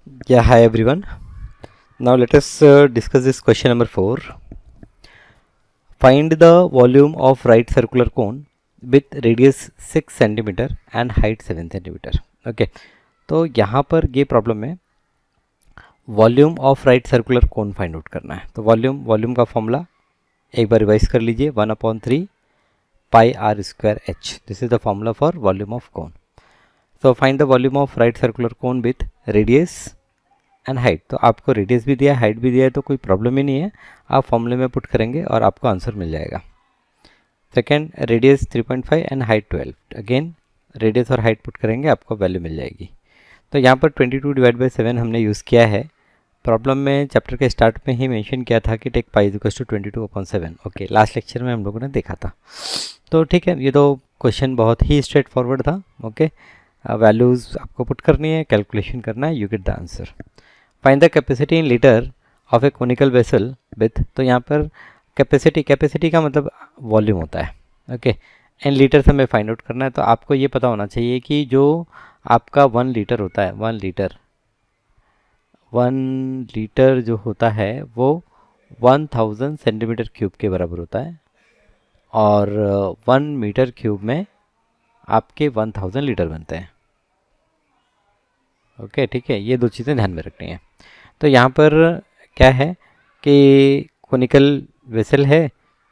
Yeah, hi everyone. Now let us discuss this question number 4. Find the volume of right circular cone with radius 6 centimeter and height 7 centimeter. Okay, तो यहाँ पर ये problem है, volume of right circular cone find out करना है. तो volume का formula एक बार रिवाइज कर लीजिए, 1/3 pi are square h. This is the formula for volume of cone. So find the volume of right circular cone with radius and height. तो आपको radius भी दिया है, हाइट भी दिया है, तो कोई प्रॉब्लम ही नहीं है. आप फॉर्मूले में पुट करेंगे और आपको आंसर मिल जाएगा. Second, radius 3.5 and height 12. Again radius और हाइट पुट करेंगे, आपको वैल्यू मिल जाएगी. तो यहाँ पर 22/7 हमने यूज़ किया है. प्रॉब्लम में चैप्टर के स्टार्ट में ही मेंशन किया था कि take pi equals to 22/7. Okay, last lecture में हम लोगों ने देखा था. तो ठीक है, ये तो क्वेश्चन बहुत ही स्ट्रेट फॉरवर्ड था. ओके, वैल्यूज़ आपको पुट करनी है, कैलकुलेशन करना है, you get the answer. Find the capacity in litre of A conical vessel with. तो यहाँ पर कैपेसिटी का मतलब वॉल्यूम होता है. ओके, इन लीटर से हमें फाइंड आउट करना है. तो आपको ये पता होना चाहिए कि जो आपका 1 लीटर होता है, 1 लीटर जो होता है वो 1000 सेंटीमीटर क्यूब के बराबर होता है, और 1 मीटर क्यूब में आपके 1000 लीटर बनते हैं. ओके, ठीक है, ये दो चीज़ें ध्यान में रखनी है. तो यहाँ पर क्या है कि कोनिकल वेसल है,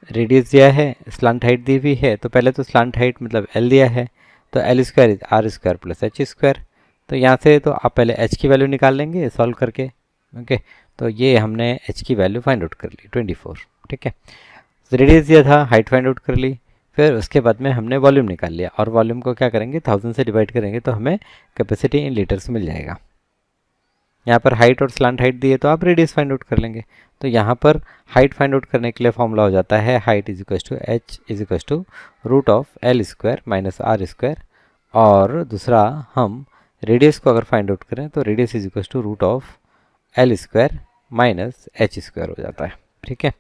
रेडियस दिया है, स्लांट हाइट दी हुई है. तो पहले तो स्लांट हाइट मतलब एल दिया है, तो L square is R square plus H square. तो यहाँ से तो आप पहले एच की वैल्यू निकाल लेंगे सॉल्व करके. ओके, तो ये हमने एच की वैल्यू फाइंड आउट कर ली 24. ठीक है, रेडियस दिया था, हाइट फाइंड आउट कर ली. फिर उसके बाद में हमने वॉल्यूम निकाल लिया, और वॉल्यूम को क्या करेंगे, 1000 से डिवाइड करेंगे तो हमें कैपेसिटी इन लीटर्स मिल जाएगा. यहाँ पर हाइट और स्लांट हाइट दी है तो आप रेडियस फाइंड आउट कर लेंगे. तो यहाँ पर हाइट फाइंड आउट करने के लिए फॉर्मूला हो जाता है height is equal to H is equal to root of L square minus R square. और दूसरा, हम रेडियस को अगर फाइंड आउट करें तो radius is equal to root of L square minus H square हो जाता है. ठीक है,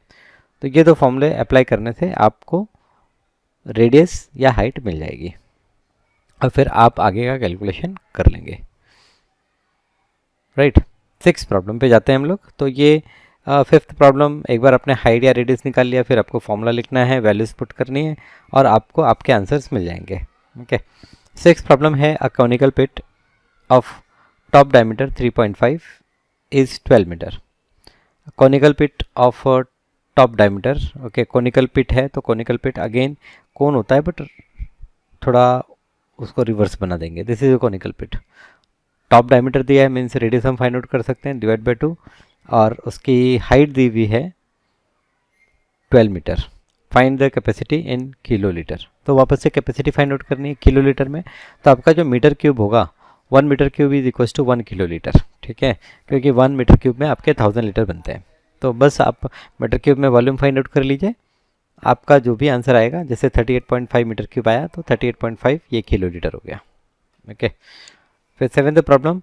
तो ये दो फॉर्मूले अप्लाई करने से आपको रेडियस या हाइट मिल जाएगी, और फिर आप आगे का कैलकुलेशन कर लेंगे. राइट, 6 प्रॉब्लम पे जाते हैं हम लोग. तो ये 5th प्रॉब्लम, एक बार आपने हाइट या रेडियस निकाल लिया, फिर आपको फॉर्मूला लिखना है, वैल्यूज पुट करनी है, और आपको आपके आंसर्स मिल जाएंगे. ओके, 6th प्रॉब्लम है, a conical pit of top diameter 3.5 is 12 metre. Conical pit of top diameter. Okay, conical pit है तो कॉनिकल पिट अगेन कौन होता है, बट थोड़ा उसको रिवर्स बना देंगे. This is a conical pit. Top diameter दिया है, मीन्स रेडियस हम फाइंड आउट कर सकते हैं, डिवाइड बाई 2, और उसकी हाइट दी हुई है 12 metre. Find the capacity in kilolitre. तो वापस से कैपेसिटी फाइंड आउट करनी है किलो लीटर में. तो आपका जो मीटर क्यूब होगा, 1 metre cube is equal to 1 kilolitre. ठीक है, क्योंकि 1 मीटर क्यूब में आपके 1000 लीटर बनते हैं. तो बस आप मीटर क्यूब में वॉल्यूम फाइंड आउट कर लीजिए, आपका जो भी आंसर आएगा, जैसे 38.5 मीटर क्यूब आया तो 38.5 ये किलो लीटर हो गया. ओके, फिर 7th problem,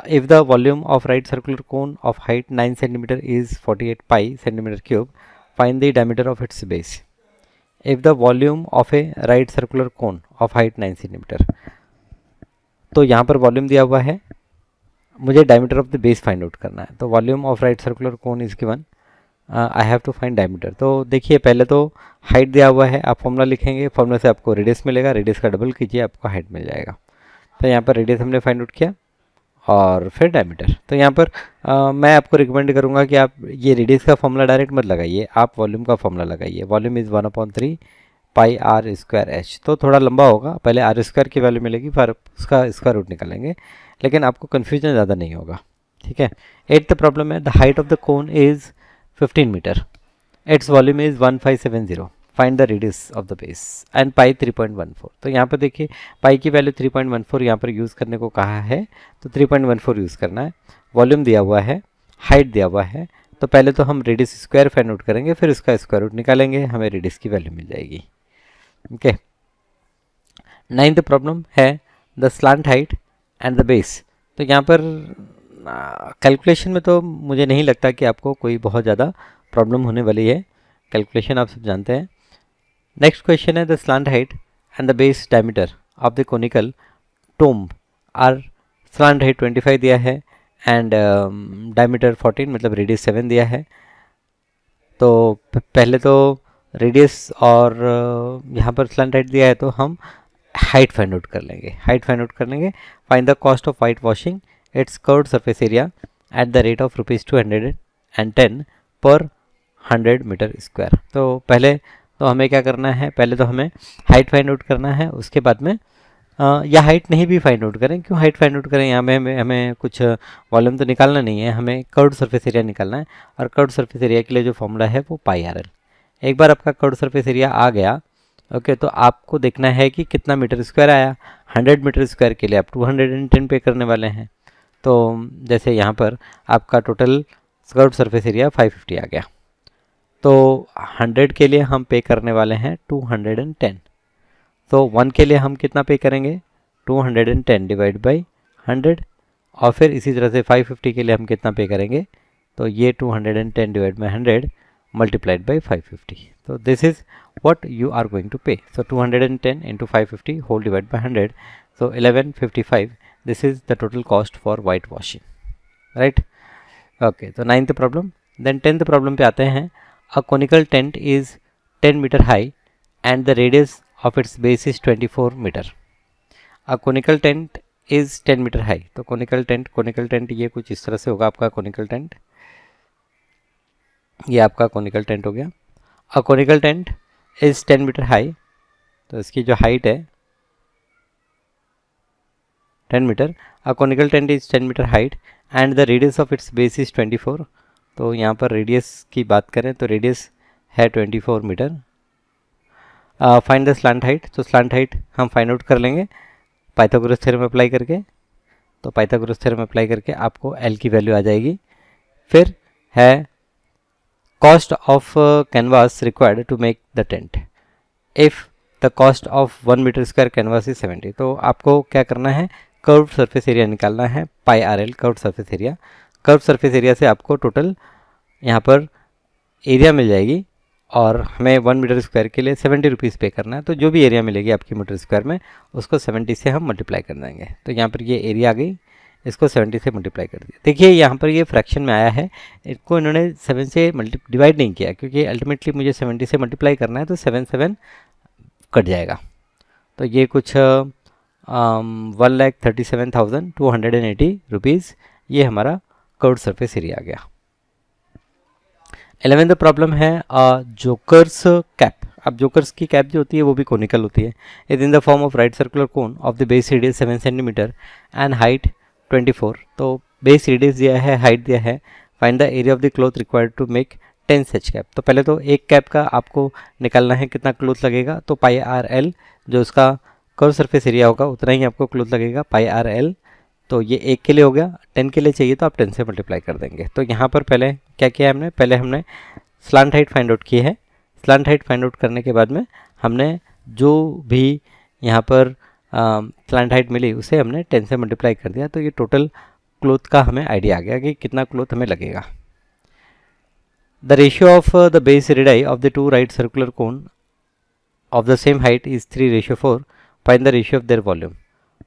if the volume of right circular cone of height 9 centimetre is 48 pi centimetre cube, find the diameter of its base. If the volume of a right circular cone of height 9 centimetre. तो यहाँ पर volume दिया हुआ है, मुझे diameter of the base find out करना है. तो volume of right circular cone is given, I have to find diameter. तो देखिए, पहले तो हाइट दिया हुआ है, आप फॉर्मूला लिखेंगे, फॉर्मूला से आपको रेडियस मिलेगा, रेडियस का डबल कीजिए, आपको हाइट मिल जाएगा. तो यहाँ पर रेडियस हमने फाइंड आउट किया, और फिर डायमीटर. तो यहाँ पर मैं आपको रिकमेंड करूँगा कि आप ये रेडियस का फॉर्मूला डायरेक्ट मत लगाइए, आप वॉल्यूम का फॉर्मूला लगाइए. Volume is 1/3 pi are square H. तो थोड़ा लंबा होगा, पहले आर स्क्वायर की वैल्यू मिलेगी, फिर उसका स्क्वायर रूट निकालेंगे, लेकिन आपको कन्फ्यूजन ज़्यादा नहीं होगा. ठीक है, 8th प्रॉब्लम है, the height of the cone is 15 metre, its volume is 1570. Find the radius of the base and pi 3.14. तो यहाँ पर देखिए, पाई की वैल्यू 3.14 यहाँ पर यूज़ करने को कहा है, तो 3.14 यूज़ करना है. वॉल्यूम दिया हुआ है, हाइट दिया हुआ है, तो पहले तो हम रेडियस स्क्वायर फाइंड आउट करेंगे, फिर उसका स्क्वायर रूट निकालेंगे, हमें रेडियस की वैल्यू मिल जाएगी. ओके, 9th प्रॉब्लम है, the slant height and the base. तो यहाँ पर कैलकुलेशन में तो मुझे नहीं लगता कि आपको कोई बहुत ज़्यादा प्रॉब्लम होने वाली है, कैलकुलेशन आप सब जानते हैं. नेक्स्ट क्वेश्चन है, the slant height and the base diameter of the conical tomb are. Slant height 25 दिया है, एंड डायमीटर 14 मतलब रेडियस 7 दिया है। तो पहले तो रेडियस और यहाँ पर स्लैंट हाइट दिया है तो हम हाइट फाइंड आउट कर लेंगे। Find the cost of white washing it's curved surface area at the rate of ₹210 पर 100 मीटर स्क्वायर। तो पहले तो हमें क्या करना है, पहले तो हमें हाइट फाइंड आउट करना है, उसके बाद में या हाइट नहीं भी फाइंड आउट करें। क्यों हाइट फाइंड आउट करें, यहाँ में हमें कुछ वॉल्यूम तो निकालना नहीं है, हमें कर्व्ड सरफेस एरिया निकालना है। और कर्व्ड सरफेस एरिया के लिए जो फॉर्मूला है वो πRL। एक बार आपका कर्व्ड सरफेस एरिया आ गया, ओके, तो आपको देखना है कि कितना मीटर स्क्वायर आया। 100 मीटर स्क्वायर के लिए आप 210 पे करने वाले हैं। तो जैसे यहाँ पर आपका टोटल कर्व्ड सरफेस एरिया 550 आ गया, तो 100 के लिए हम पे करने वाले हैं 210। तो 1 के लिए हम कितना पे करेंगे, 210 डिवाइड बाई 100। और फिर इसी तरह से 550 के लिए हम कितना पे करेंगे, तो ये 210 डिवाइड बाई 100 मल्टीप्लाइड बाई 550। तो this is what you are going to pay. So 210 into 550 whole divided by 100. So 1155. This is the total cost for whitewashing. Right? Okay. So 9th problem. Then 10th problem पे आते हैं. A conical tent is 10 meter high and the radius of its base is 24 meter. A conical tent is 10 meter high. तो conical tent ये कुछ इस तरह से होगा आपका conical tent. ये आपका conical tent हो गया. A conical tent is 10 metre high, तो इसकी जो हाइट है 10 metre. A conical tent is 10 metre height and the radius of its base is 24। तो यहाँ पर रेडियस की बात करें तो रेडियस है 24 metre. Find the slant height, तो स्लांट हाइट हम फाइंड आउट कर लेंगे पाइथागोरस थ्योरम अप्लाई करके। तो पाइथागोरस थ्योरम अप्लाई करके आपको एल की वैल्यू आ जाएगी। फिर है cost of canvas required to make the tent if the cost of 1 meter square canvas is 70। तो आपको क्या करना है, कर्व्ड सरफेस एरिया निकालना है, πRL curved surface area. Curved surface area से आपको टोटल यहाँ पर एरिया मिल जाएगी और हमें 1 मीटर स्क्वायर के लिए 70 रुपीज़ पे करना है। तो जो भी एरिया मिलेगी आपकी मीटर स्क्वायर में उसको 70 से हम मल्टीप्लाई कर देंगे। तो यहाँ पर ये एरिया आ गई, इसको 70 से मल्टीप्लाई कर दिया। देखिए यहाँ पर ये फ्रैक्शन में आया है, इसको इन्होंने 7 से डिवाइड नहीं किया क्योंकि अल्टीमेटली मुझे 70 से मल्टीप्लाई करना है, तो 7 कट जाएगा। तो ये कुछ 1,37,280 रुपीज़ ये हमारा कर्व्ड सरफेस एरिया आ गया। 11th प्रॉब्लम है जोकर्स कैप। अब जोकर्स की कैप जो होती है वो भी कोनिकल होती है। Is in the form of right circular cone of the base radius 7 centimetre and height 24। तो बेस रेडियस दिया है, हाइट दिया है। Find the area of the cloth required to make 10 such cap. तो पहले तो एक कैप का आपको निकालना है कितना क्लॉथ लगेगा, तो πRL जो उसका कर्व सरफेस एरिया होगा उतना ही आपको क्लॉथ लगेगा πRL। तो ये एक के लिए हो गया, 10 के लिए चाहिए तो आप 10 से मल्टीप्लाई कर देंगे। तो यहाँ पर पहले क्या किया है हमने, पहले हमने स्लांट हाइट फाइंड आउट की है। स्लांट हाइट फाइंड आउट करने के बाद में हमने जो भी यहाँ पर स्लांट हाइट मिली उसे हमने 10 से मल्टीप्लाई कर दिया। तो ये टोटल क्लॉथ का हमें आइडिया आ गया कि कितना क्लॉथ हमें लगेगा। The ratio of the base radii of the two right circular cone of the same height is 3:4। Find the ratio of there volume.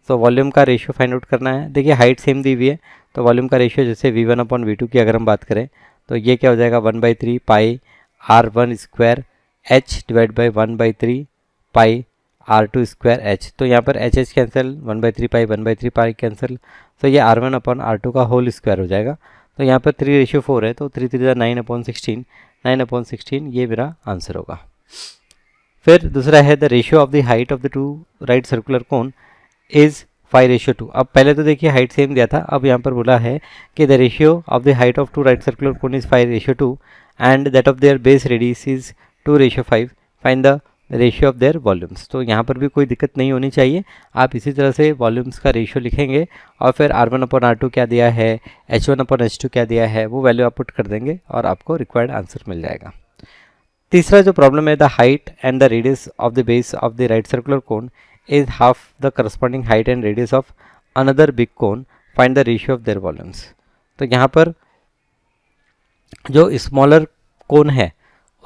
तो वॉल्यूम का रेशियो फाइंड आउट करना है। देखिए हाइट सेम दी हुई है तो वॉल्यूम का रेशियो जैसे V1/V2 की अगर हम बात करें तो ये क्या हो जाएगा 1/3 पाई R1 square H divide by 1/3 pi R2 square H। तो यहाँ पर H कैंसिल, 1/3 पाई 1/3 पाई कैंसिल, तो ये R1/R2 का होल स्क्वायर हो जाएगा। तो यहाँ पर 3:4 है तो 3 3 9/16, 9/16 ये मेरा आंसर होगा। फिर दूसरा है the ratio of the height of the two right circular cone is 5:2। अब पहले तो देखिए हाइट सेम दिया था, अब यहाँ पर बोला है कि the ratio of the height of two right circular cone is 5:2 and that of their base radius is 2:5। Find the ratio of their volumes. तो यहाँ पर भी कोई दिक्कत नहीं होनी चाहिए, आप इसी तरह से वॉल्यूम्स का रेशियो लिखेंगे और फिर R1/R2 क्या दिया है, H1/H2 क्या दिया है, वो वैल्यू आप पुट कर देंगे और आपको रिक्वायर्ड आंसर मिल जाएगा। तीसरा जो प्रॉब्लम है the height and the radius of the base of the right circular cone is half the corresponding height and radius of another big cone. Find the ratio of their volumes. तो यहाँ पर जो smaller कोन है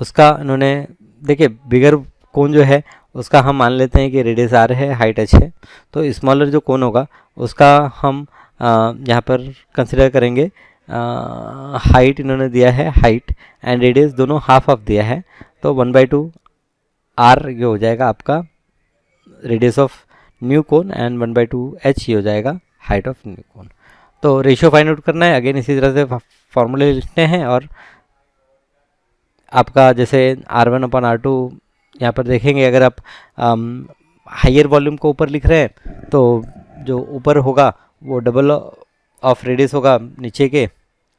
उसका इन्होंने देखिए बिगर कोन जो है उसका हम मान लेते हैं कि रेडियस R है, हाइट H है। तो स्मॉलर जो कोन होगा उसका हम यहाँ पर कंसिडर करेंगे हाइट इन्होंने दिया है, हाइट एंड रेडियस दोनों हाफ ऑफ दिया है, तो 1/2 आर ये हो जाएगा आपका radius of new cone and 1/2 H ये हो जाएगा हाइट ऑफ न्यू कोन। तो रेशियो फाइंड आउट करना है, अगेन इसी तरह से फॉर्मूले लिखते हैं और आपका जैसे R1/R2 यहाँ पर देखेंगे, अगर आप हाइयर वॉल्यूम को ऊपर लिख रहे हैं तो जो ऊपर होगा वो डबल ऑफ रेडियस होगा नीचे के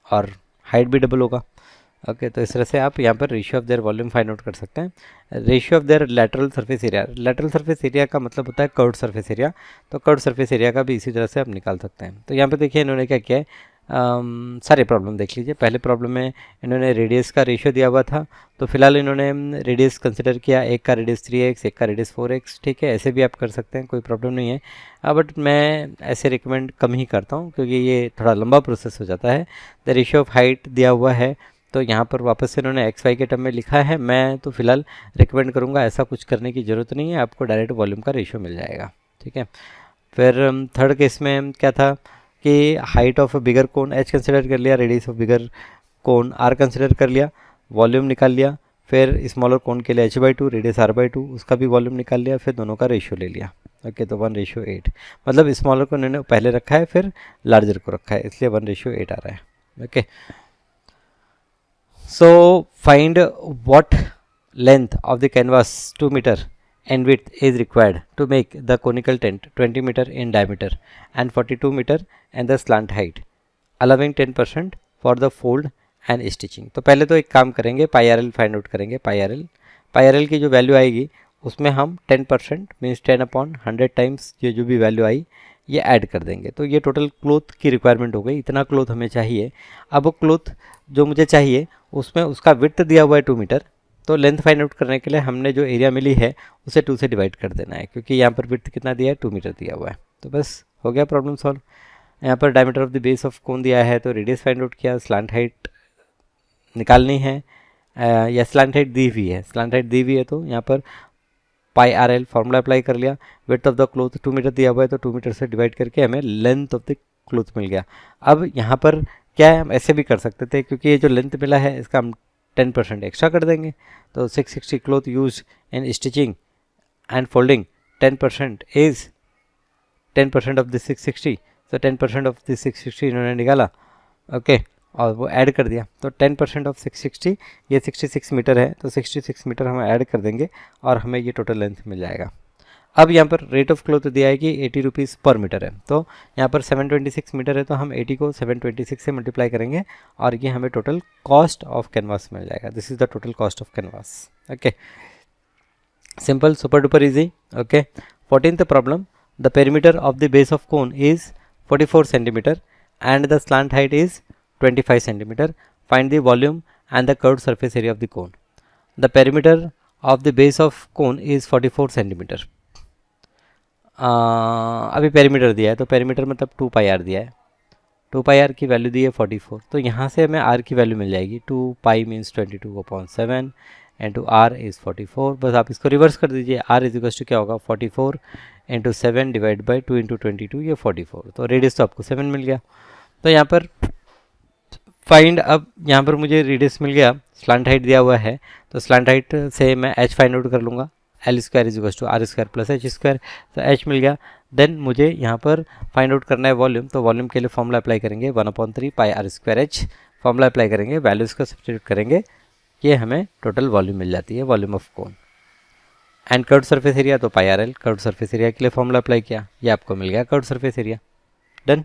और हाइट भी डबल होगा। ओके, तो इस तरह से आप यहाँ पर ratio of there volume find out कर सकते हैं। Ratio of there lateral surface area, lateral surface area का मतलब होता है कर्व्ड सरफेस एरिया, तो कर्व्ड सरफेस एरिया का भी इसी तरह से आप निकाल सकते हैं। तो यहाँ पे देखिए इन्होंने क्या किया है, सारे प्रॉब्लम देख लीजिए। पहले प्रॉब्लम में इन्होंने रेडियस का रेशियो दिया हुआ था, तो फिलहाल इन्होंने रेडियस कंसिडर किया, एक का रेडियस 3x, एक का रेडियस 4x, ठीक है, ऐसे भी आप कर सकते हैं, कोई प्रॉब्लम नहीं है। बट मैं ऐसे रिकमेंड कम ही करता हूँ क्योंकि ये थोड़ा लंबा प्रोसेस हो जाता है। द रेशियो ऑफ हाइट दिया हुआ है, तो यहाँ पर वापस से इन्होंने एक्स वाई के टर्म में लिखा है। मैं तो फिलहाल रिकमेंड करूँगा ऐसा कुछ करने की ज़रूरत नहीं है, आपको डायरेक्ट वॉल्यूम का रेशियो मिल जाएगा, ठीक है। फिर थर्ड केस में क्या था कि height of a bigger cone H consider कर लिया, radius of bigger cone R consider कर लिया, वॉल्यूम निकाल लिया। फिर स्मॉलर कोन के लिए h/2, रेडियस r/2, उसका भी वॉल्यूम निकाल लिया, फिर दोनों का रेशियो ले लिया। ओके, तो 1:8, मतलब स्मॉलर को इन्होंने पहले रखा है फिर लार्जर को रखा है, इसलिए 1:8 आ रहा है। Okay, so find what length of the canvas 2 meter and width is required to make the conical tent 20 meter in diameter and 42 meter and the slant height, allowing 10% for the fold and stitching। तो पहले तो एक काम करेंगे, पाई R L find out करेंगे। पाई R L की जो value आएगी उसमें हम 10% मीन्स 10/100 टाइम्स ये जो भी वैल्यू आई ये ऐड कर देंगे। तो ये टोटल क्लोथ की रिक्वायरमेंट हो गई, इतना क्लोथ हमें चाहिए। अब वो क्लोथ जो मुझे चाहिए उसमें उसका विड्थ दिया हुआ है 2 मीटर, तो लेंथ फाइंड आउट करने के लिए हमने जो एरिया मिली है उसे 2 से डिवाइड कर देना है, क्योंकि यहाँ पर विड्थ कितना दिया है, 2 मीटर दिया हुआ है। तो बस हो गया प्रॉब्लम सॉल्व। यहाँ पर diameter of the base of cone दिया है, तो रेडियस फाइंड आउट किया, स्लांट हाइट निकालनी है, या स्लांट हाइट दी हुई है, स्लांट हाइट दी हुई है तो यहाँ पर pi are L formula apply कर लिया। Width of the cloth 2 metre दिया हुआ है, तो 2 मीटर से डिवाइड करके हमें लेंथ ऑफ द क्लोथ मिल गया। अब यहाँ पर क्या है, हम ऐसे भी कर सकते थे, क्योंकि ये जो लेंथ मिला है इसका हम 10% एक्स्ट्रा कर देंगे। तो 660 cloth use in stitching and folding, 10% is 10% of the 660, तो 10% ऑफ द 660 इन्होंने निकाला। ओके, और वो ऐड कर दिया, तो 10% ऑफ 660 ये 66 मीटर है, तो 66 मीटर हम ऐड कर देंगे और हमें ये टोटल लेंथ मिल जाएगा। अब यहाँ पर रेट ऑफ क्लोथ दिया है कि 80 रुपीज़ पर मीटर है, तो यहाँ पर 726 मीटर है, तो हम 80 को 726 से मल्टीप्लाई करेंगे और ये हमें टोटल कॉस्ट ऑफ कैनवास मिल जाएगा। This is the total cost of canvas. Okay, simple, super duper easy. Okay, 14th problem, the perimeter of the base of cone is 44 centimetre and the slant height is 25 centimeter. Find the volume and the curved surface area of the cone. The perimeter of the base of cone is 44 centimeter. अभी perimeter दिया है, तो perimeter मतलब 2 पाई are दिया है, 2 पाई are की value दी है 44, तो यहाँ से हमें आर की वैल्यू मिल जाएगी। 2 pi means 22/7 into R is 44। बस आप इसको रिवर्स कर दीजिए, आर इज इक्वल टू क्या होगा, 44 इंटू 7 डिवाइड बाई 2 इंटू 22, ये 44। तो रेडियस तो आपको 7 मिल गया। तो यहाँ पर फाइंड, अब यहाँ पर मुझे रेडियस मिल गया, स्लांट हाइट दिया हुआ है, तो स्लांट हाइट से मैं h फाइंड आउट कर लूँगा, L square is equal to R square plus H square, तो H मिल गया। देन मुझे यहाँ पर फाइंड आउट करना है वॉल्यूम, तो वॉल्यूम के लिए फॉर्मूला अप्लाई करेंगे 1/3 pi R square H, formula apply करेंगे, वैल्यूज़ का सब्स्टिट्यूट करेंगे, ये हमें टोटल वॉल्यूम मिल जाती है, volume of cone. And curved surface area, तो pi are l, curved surface area के लिए फॉर्मूला अप्लाई किया, ये आपको मिल गया curved surface area. Done.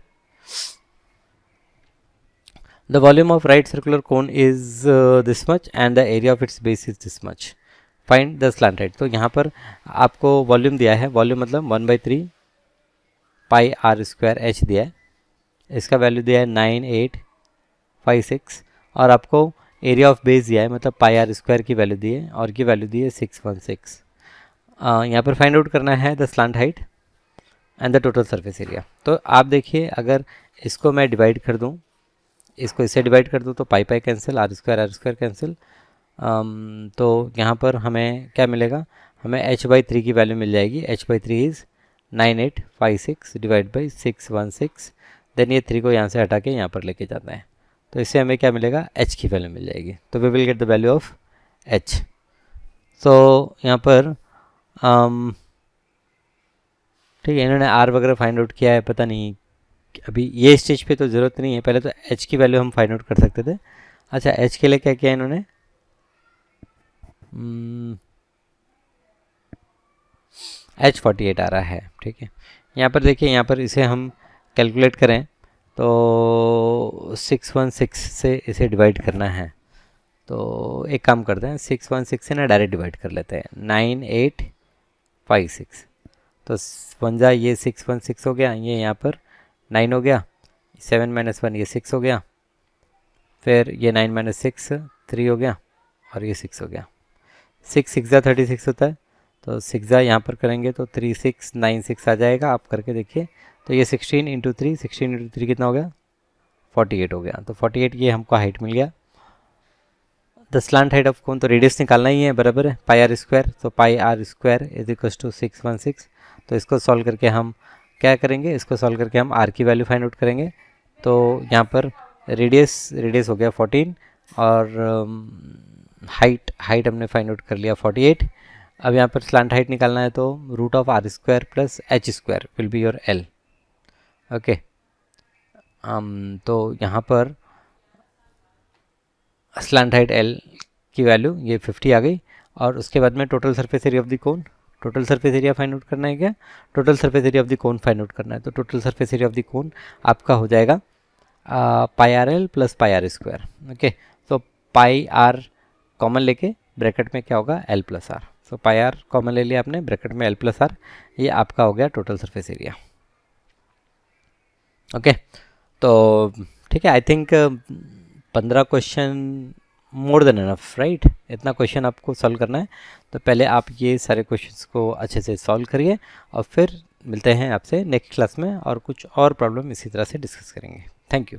The volume of right circular cone is this much and the area of its base is this much. Find the slant height. तो यहाँ पर आपको वॉल्यूम दिया है, वॉल्यूम मतलब 1/3 पाई आर स्क्वायर एच दिया है, इसका वैल्यू दिया है 9856, और आपको एरिया ऑफ बेस दिया है, मतलब पाई आर स्क्वायर की वैल्यू दी है और की वैल्यू दी है 616। यहाँ पर फाइंड आउट करना है the slant height and the total surface area. तो आप देखिए, अगर इसको मैं डिवाइड कर दूँ, इसको इससे डिवाइड कर दूँ, तो pi pi cancel, r square cancel, तो यहाँ पर हमें क्या मिलेगा, हमें h/3 की वैल्यू मिल जाएगी। h/3 is 9856 divide by 616, then ये 3 को यहाँ से हटा के यहाँ पर लेके जाते हैं, तो इससे हमें क्या मिलेगा, h की वैल्यू मिल जाएगी। तो we will get the value of h। So यहाँ पर ठीक है, इन्होंने r वगैरह फाइंड आउट किया है, पता नहीं अभी ये स्टेज पे तो ज़रूरत नहीं है, पहले तो h की वैल्यू हम फाइंड आउट कर सकते थे। अच्छा, h के लिए क्या किया इन्होंने, H48 आ रहा है, ठीक है। यहाँ पर देखिए, यहाँ पर इसे हम कैलकुलेट करें तो 616 से इसे डिवाइड करना है, तो एक काम करते हैं, 616 से ना डायरेक्ट डिवाइड कर लेते हैं, 9856, तो 1 जा ये 616 हो गया, ये यहाँ पर 9 हो गया, 7 - 1 ये 6 हो गया, फिर ये 9 - 6 3 हो गया, और ये 6 हो गया। 6 6 जा 36 होता है, तो 6 जा यहाँ पर करेंगे तो 3696 आ जाएगा, आप करके देखिए। तो ये 16 × 3, 16 × 3 कितना हो गया, 48 हो गया। तो 48 ये हमको हाइट मिल गया। The slant height of cone, तो रेडियस निकालना ही है, बराबर है πr², तो πr² = 616। तो इसको सॉल्व करके हम क्या करेंगे, इसको सॉल्व करके हम r की वैल्यू फाइंड आउट करेंगे। तो यहाँ पर रेडियस हो गया 14, और हाइट हमने फाइंड आउट कर लिया 48। अब यहाँ पर स्लांट हाइट निकालना है, तो √r² + h² will be your l। Okay, तो यहाँ पर स्लांट हाइट l की वैल्यू ये 50 आ गई, और उसके बाद में total surface area of the cone, total surface area find out करना है, क्या total surface area of the cone find out करना है। तो total surface area of the कोन आपका हो जाएगा πrl + πr²। ओके, तो πr कॉमन लेके ब्रैकेट में क्या होगा, l + r। सो πr कॉमन ले लिया आपने, ब्रैकेट में l + r, ये आपका हो गया टोटल सरफेस एरिया। ओके, तो ठीक है, I think 15 question more than enough, right. इतना क्वेश्चन आपको सॉल्व करना है, तो पहले आप ये सारे क्वेश्चंस को अच्छे से सॉल्व करिए, और फिर मिलते हैं आपसे नेक्स्ट क्लास में, और कुछ और प्रॉब्लम इसी तरह से डिस्कस करेंगे। Thank you.